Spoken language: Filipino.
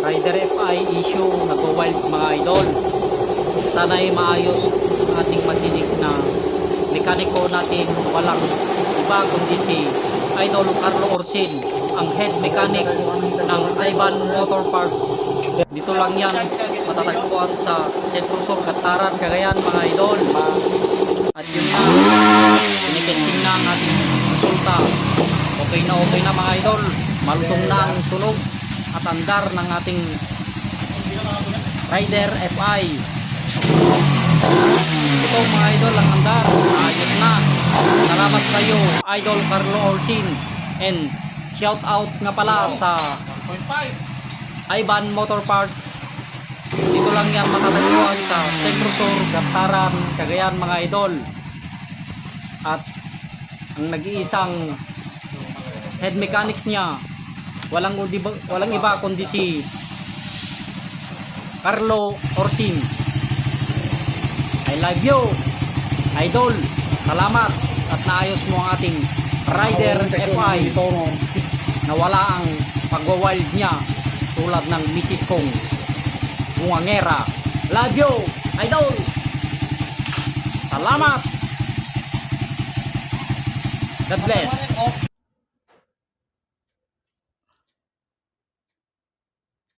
Rider FI issue nag-wild mga idol. Sana'y maayos ang ating matinig na mekaniko natin, walang iba kundi si Idol Carlo Orsin, ang head mechanic ng Ivan Motor Parts. Dito lang yan matatagpuan sa Centro Sur, Cataran, Cagayan mga idol. At yun na, tinikesting na ang ating resulta. Okay na mga idol, malutong na ang tunog at andar ng ating Rider FI. Ito mga idol ang andar, ayos na. Salamat sa iyo Idol Carlo Orsin, and shout out nga pala sa Ivan Motor Parts. Dito lang yan matatagpuan sa Centro Sur, Cataran, Cagayan mga idol. At ang nag-iisang head mechanics niya, walang iba kundi si Carlo Orsin. I love you idol, salamat at naayos mo ang ating Rider FI na wala ang pag-wild niya tulad ng Mrs. Kong Bungangera. Love you idol, salamat, God bless.